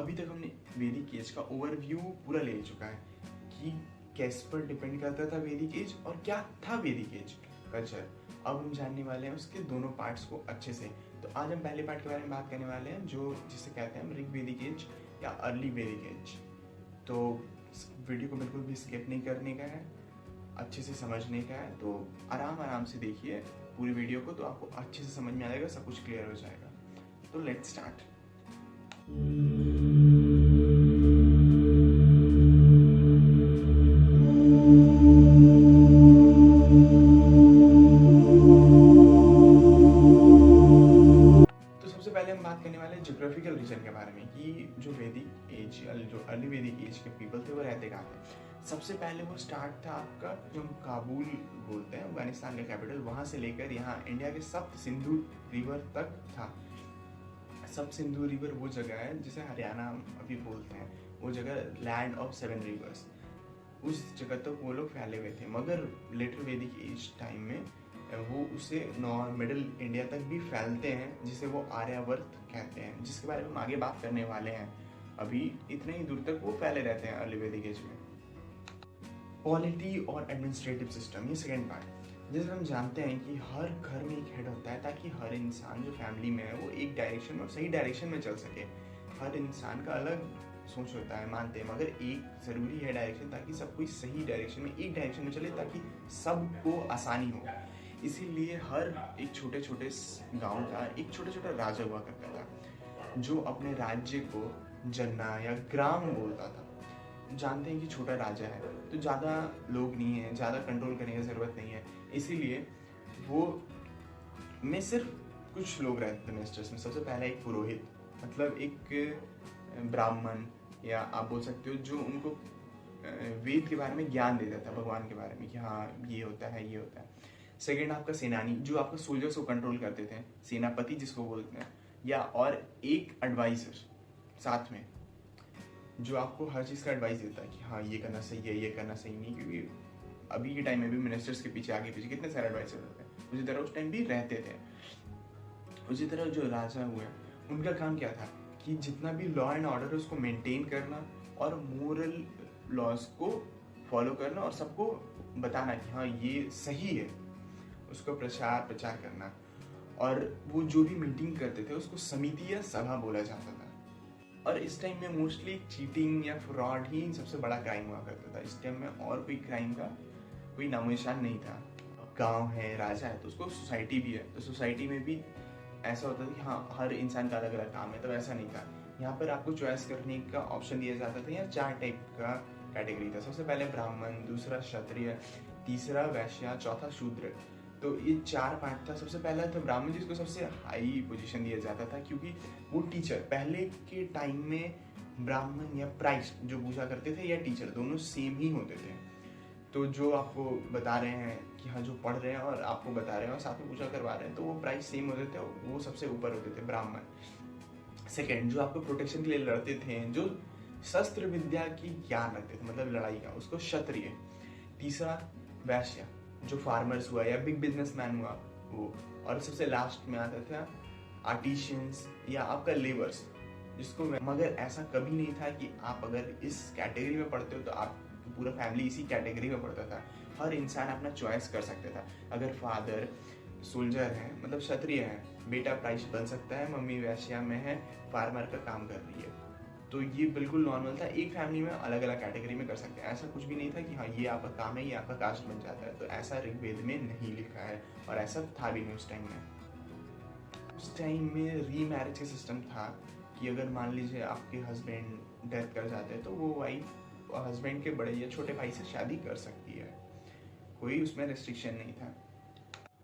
अभी तक हमने वैदिक एज का ओवरव्यू पूरा ले चुका है कि कैसे पर डिपेंड करता था वैदिक एज और क्या था वैदिक एज कल्चर। अब हम जानने वाले हैं उसके दोनों पार्ट्स को अच्छे से। तो आज हम पहले पार्ट के बारे में बात करने वाले हैं जो जिसे कहते हैं ऋग वैदिक एज या अर्ली वैदिक एज। तो इस वीडियो को बिल्कुल भी स्किप नहीं करने का है, अच्छे से समझने का है। तो आराम से देखिए पूरी वीडियो को, तो आपको अच्छे से समझ में आएगा, सब कुछ क्लियर हो जाएगा। तो लेट्स स्टार्ट। तो सबसे पहले हम बात करने वाले हैं ज्योग्राफिकल रीजन के बारे में कि जो वैदिक एज, जो अर्ली वैदिक एज के पीपल थे वो रहते कहाँ थे। सबसे पहले वो स्टार्ट था आपका जो हम काबुल बोलते हैं, अफगानिस्तान का कैपिटल, वहां से लेकर यहाँ इंडिया के सप्त सिंधु रिवर तक था। सप्त सिंधु रिवर वो जगह है जिसे हरियाणा हम अभी बोलते हैं, वो जगह लैंड ऑफ 7 रिवर्स, उस जगह तक वो लोग फैले हुए थे। मगर लेटर वैदिक एज टाइम में वो उसे मिडिल इंडिया तक भी फैलते हैं, जिसे वो आर्यावर्त कहते हैं, जिसके बारे में हम आगे बात करने वाले हैं। अभी इतने ही दूर तक वो फैले रहते हैं अर्ली वैदिक एज में। पॉलिटी और एडमिनिस्ट्रेटिव सिस्टम, ये सेकेंड पार्ट। जैसे हम जानते हैं कि हर घर में एक हेड होता है ताकि हर इंसान जो फैमिली में है वो एक डायरेक्शन में और सही डायरेक्शन में चल सके। हर इंसान का अलग सोच होता है, मानते हैं, मगर एक ज़रूरी है डायरेक्शन, ताकि सब कोई सही डायरेक्शन में, एक डायरेक्शन में चले, ताकि सबको आसानी हो। इसीलिए हर एक छोटे छोटे गांव का एक छोटा छोटा राजा हुआ करता था जो अपने राज्य को जन्ना या ग्राम बोलता था। जानते हैं कि छोटा राजा है तो ज़्यादा लोग नहीं है, ज़्यादा कंट्रोल करने की ज़रूरत नहीं है, इसीलिए वो में सिर्फ कुछ लोग रहते थे मिनिस्टर्स में। सबसे पहला एक पुरोहित, मतलब एक ब्राह्मण, या आप बोल सकते हो जो उनको वेद के बारे में ज्ञान देता था, भगवान के बारे में कि हाँ ये होता है, ये होता है। सेकेंड आपका सेनानी, जो आपका सोल्जर्स को कंट्रोल करते थे, सेनापति जिसको बोलते हैं, या और एक एडवाइजर साथ में जो आपको हर चीज़ का एडवाइस देता है कि हाँ ये करना सही है, ये करना सही नहीं। क्योंकि अभी के टाइम में भी मिनिस्टर्स के पीछे आगे पीछे कितने सारे एडवाइजर होते हैं, उसी तरह उस टाइम भी रहते थे। उसी तरह जो राजा हुए उनका काम क्या था कि जितना भी लॉ एंड ऑर्डर है उसको मेंटेन करना और मोरल लॉज को फॉलो करना और सबको बताना कि हाँ ये सही है, उसको प्रचार करना। और वो जो भी मीटिंग करते थे उसको समिति या सभा बोला जाता था। और इस टाइम में मोस्टली चीटिंग या फ्रॉड ही सबसे बड़ा क्राइम हुआ करता था। इस टाइम में और कोई क्राइम का कोई नामो निशान नहीं था। गांव है, राजा है, तो उसको सोसाइटी भी है, तो सोसाइटी में भी ऐसा होता था कि हाँ हर इंसान का अलग अलग काम है। तो ऐसा नहीं था, यहाँ पर आपको चॉइस करने का ऑप्शन दिया जाता था। यहाँ 4 टाइप का कैटेगरी था। सबसे पहले ब्राह्मण, दूसरा क्षत्रिय, तीसरा वैश्य, चौथा शूद्र। तो ये 4 पार्ट था। सबसे पहला था ब्राह्मण, जिसको सबसे हाई पोजीशन दिया जाता था क्योंकि वो टीचर, पहले के टाइम में ब्राह्मण या प्राइस्ट जो पूजा करते थे या टीचर, दोनों सेम ही होते थे। तो जो आपको बता रहे हैं कि हाँ जो पढ़ रहे हैं और आपको बता रहे हैं और साथ में पूजा करवा रहे हैं, तो वो प्राइस सेम होते थे, वो सबसे ऊपर होते थे ब्राह्मण। सेकेंड, जो आपको प्रोटेक्शन के लिए लड़ते थे, जो शस्त्र विद्या की ज्ञान रखते थे, मतलब लड़ाई का, उसको क्षत्रिय। तीसरा वैश्य, जो फार्मर्स हुआ या बिग बिजनेसमैन हुआ वो। और सबसे लास्ट में आता था आर्टिशियंस या आपका लेबर्स, जिसको, मगर ऐसा कभी नहीं था कि आप अगर इस कैटेगरी में पढ़ते हो तो आप पूरा फैमिली इसी कैटेगरी में पढ़ता था। हर इंसान अपना चॉइस कर सकता था। अगर फादर सोल्जर है, मतलब क्षत्रिय है, बेटा प्राइस्ट बन सकता है, मम्मी वैश्या में है, फार्मर का काम कर रही है। तो ये बिल्कुल नॉर्मल था। एक फैमिली में अलग अलग कैटेगरी में कर सकते हैं। ऐसा कुछ भी नहीं था कि हाँ ये आपका काम है, ये आपका कास्ट बन जाता है। तो ऐसा ऋग्वेद में नहीं लिखा है और ऐसा था भी नहीं उस टाइम में। उस टाइम में रीमैरिज का सिस्टम था कि अगर मान लीजिए आपके हस्बैंड डेथ कर जाते हैं तो वो वाइफ हस्बैंड के बड़े या छोटे भाई से शादी कर सकती है, कोई उसमें रेस्ट्रिक्शन नहीं था।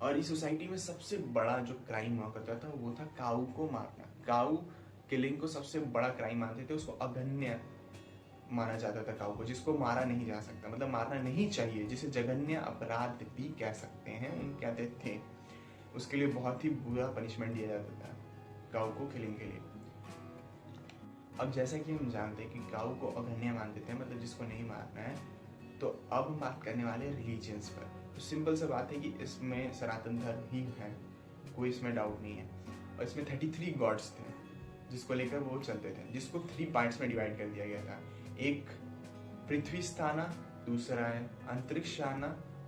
और इस सोसाइटी में सबसे बड़ा जो क्राइम हुआ करता था वो था काऊ को मारना। काऊ किलिंग को सबसे बड़ा क्राइम मानते थे, उसको अगन्य माना जाता था काऊ को, जिसको मारा नहीं जा सकता, मतलब मारना नहीं चाहिए, जिसे जघन्य अपराध भी कह सकते हैं, उन कहते थे। उसके लिए बहुत ही बुरा पनिशमेंट दिया जाता था काऊ को किलिंग के लिए। अब जैसा कि हम जानते हैं कि काऊ को अगन्य मानते थे, मतलब जिसको नहीं मारना है, तो अब हम बात करने वाले हैं रिलीजियंस पर। तो सिंपल सा बात है कि इसमें सनातन धर्म ही है, कोई इसमें डाउट नहीं है। और इसमें 33 गॉड्स थे, जिसको लेकर वो चलते थे, जिसको 3 पार्ट्स में डिवाइड कर दिया गया था। एक पृथ्वी स्थाना, दूसरा है अंतरिक्ष स्थाना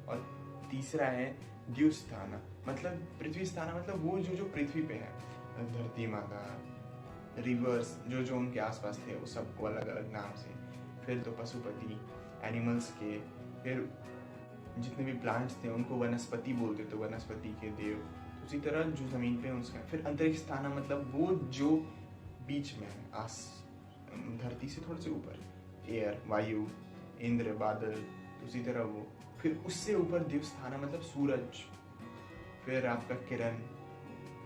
और तीसरा है द्यू स्थाना। मतलब पृथ्वी स्थाना मतलब वो जो पृथ्वी पे है, धरती माता, रिवर्स जो जो उनके आसपास थे वो सबको अलग अलग नाम से। फिर तो पशुपति, एनिमल्स के, फिर जितने भी प्लांट्स थे उनको वनस्पति बोलते थे, वनस्पति के देव। उसी तरह जो जमीन पे उसका। फिर अंतरिक्ष स्थाना मतलब वो जो बीच में है, धरती से थोड़े से ऊपर, एयर, वायु, इंद्र, बादल, उसी तरह वो। फिर उससे ऊपर दिव्य स्थाना मतलब सूरज, फिर आपका किरण।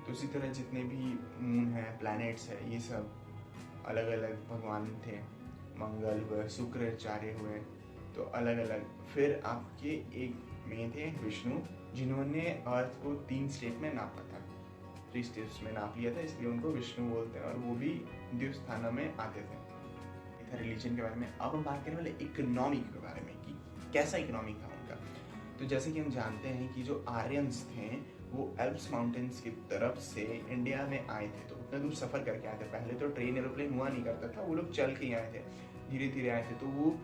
तो उसी तरह जितने भी मून है, प्लैनेट्स है, ये सब अलग अलग भगवान थे। मंगल हुए, शुक्राचार्य हुए, तो अलग अलग। फिर आपके एक में थे विष्णु, जिन्होंने अर्थ को 3 स्टेट में नापा था, 3 स्टेट्स में नाप लिया था, इसलिए उनको विष्णु बोलते हैं। और वो भी द्विज स्थाना में आते थे। रिलीजन के बारे में। अब हम बात करने वाले इकोनॉमिक के बारे में कि कैसा इकोनॉमिक था उनका। तो जैसे कि हम जानते हैं कि जो आर्यंस थे वो एल्प्स माउंटेन्स की तरफ से इंडिया में आए थे, तो उतना दूर सफ़र करके आए थे। पहले तो ट्रेन एरोप्लेन हुआ नहीं करता था, वो लोग चल के ही आए थे, धीरे धीरे आए थे। तो वो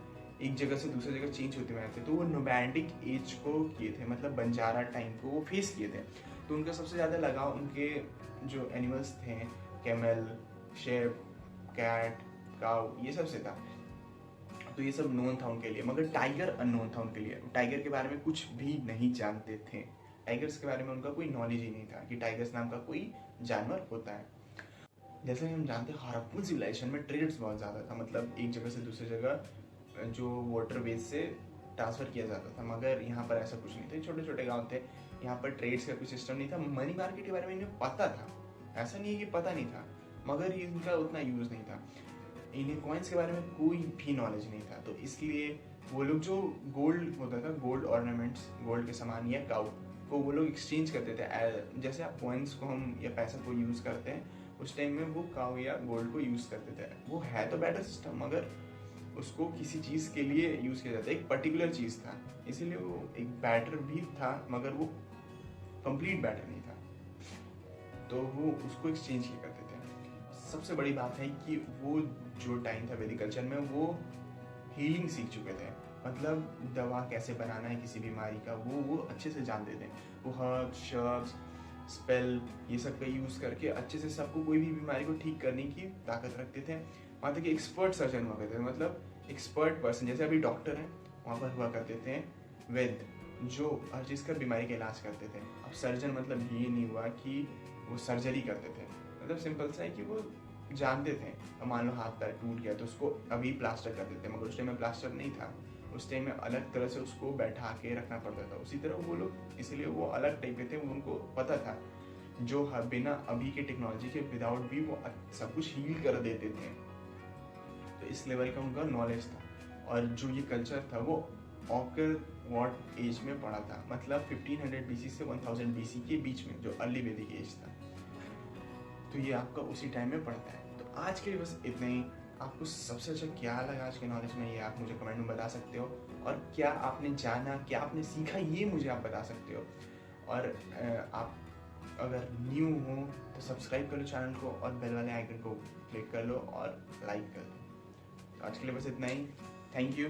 एक जगह से दूसरी जगह चेंज होते हुए आए थे। तो वो नोमैडिक एज को किए थे, मतलब बंजारा टाइम को वो फेस किए थे। तो उनका सबसे ज़्यादा लगाव उनके जो एनिमल्स थे, कैमल, शेप, कैट, काउ, ये सब से था। तो ये सब नोन था उनके लिए, मगर टाइगर अननोन था उनके लिए। टाइगर के बारे में कुछ भी नहीं जानते थे। टाइगर्स के बारे में उनका कोई नॉलेज ही नहीं था कि टाइगर्स नाम का कोई जानवर होता है। जैसे कि हम जानते हैं हड़प्पन सिविलाइजेशन में ट्रेड्स बहुत ज़्यादा था, मतलब एक जगह से दूसरी जगह जो वाटरवेज से ट्रांसफ़र किया जाता था। मगर यहाँ पर ऐसा कुछ नहीं था, छोटे छोटे गाँव थे, यहाँ पर ट्रेड्स का कोई सिस्टम नहीं था। मनी मार्केट के बारे में इन्हें पता था, ऐसा नहीं है कि पता नहीं था, मगर इनका उतना यूज़ नहीं था। इन्हें कॉइन्स के बारे में कोई भी नॉलेज नहीं था। तो इसलिए वो लोग जो गोल्ड होता था, गोल्ड ऑर्नामेंट्स, गोल्ड के सामान या काउ को वो लोग एक्सचेंज करते थे। जैसे आप कॉइन्स को हम या पैसा को यूज़ करते हैं, उस टाइम में वो काउ या गोल्ड को यूज़ करते थे। वो है तो बेटर सिस्टम, मगर उसको किसी चीज़ के लिए यूज़ किया जाता है, एक पर्टिकुलर चीज़ था, इसीलिए वो एक बैटर भी था, मगर वो कंप्लीट बैटर नहीं था। तो वो उसको एक्सचेंज किया करते थे। सबसे बड़ी बात है कि वो जो टाइम था वैदिक कल्चर में, वो हीलिंग सीख चुके थे। मतलब दवा कैसे बनाना है किसी बीमारी का, वो अच्छे से जानते थे। वो हर्ब्स, शर्ब्स, स्पेल, ये सब का यूज़ करके अच्छे से सबको कोई भी बीमारी को ठीक करने की ताकत रखते थे। वहाँ तक एक्सपर्ट सर्जन हुआ करते थे, मतलब एक्सपर्ट पर्सन, जैसे अभी डॉक्टर हैं, वहाँ पर हुआ करते थे वैद्य, जो हर चीज़ का बीमारी का इलाज करते थे। अब सर्जन मतलब ये नहीं हुआ कि वो सर्जरी करते थे, मतलब सिंपल सा है कि वो जानते थे। मान लो हाथ पैर टूट गया तो उसको अभी प्लास्टर कर देते, मगर उस टाइम में प्लास्टर नहीं था, उस टाइम में अलग तरह से उसको बैठा के रखना पड़ता था। उसी तरह वो लोग, इसलिए वो अलग टाइप के थे, उनको पता था जो बिना अभी के टेक्नोलॉजी के विदाउट भी वो सब कुछ हील कर देते थे। तो इस लेवल का उनका नॉलेज था। और जो ये कल्चर था वो ऑकर वॉट एज में पड़ा था, मतलब 1500 BC से 1000 BC के बीच में, जो अर्ली वैदिक एज था। तो ये आपका उसी टाइम में पड़ता है। तो आज के लिए बस इतना ही। आपको सबसे अच्छा क्या लगा आज के नॉलेज में, ये आप मुझे कमेंट में बता सकते हो। और क्या आपने जाना, क्या आपने सीखा, ये मुझे आप बता सकते हो। और आप अगर न्यू हो तो सब्सक्राइब कर लो चैनल को और बेल वाले आइकन को क्लिक कर लो और लाइक कर लो। तो आज के लिए बस इतना ही। Thank you.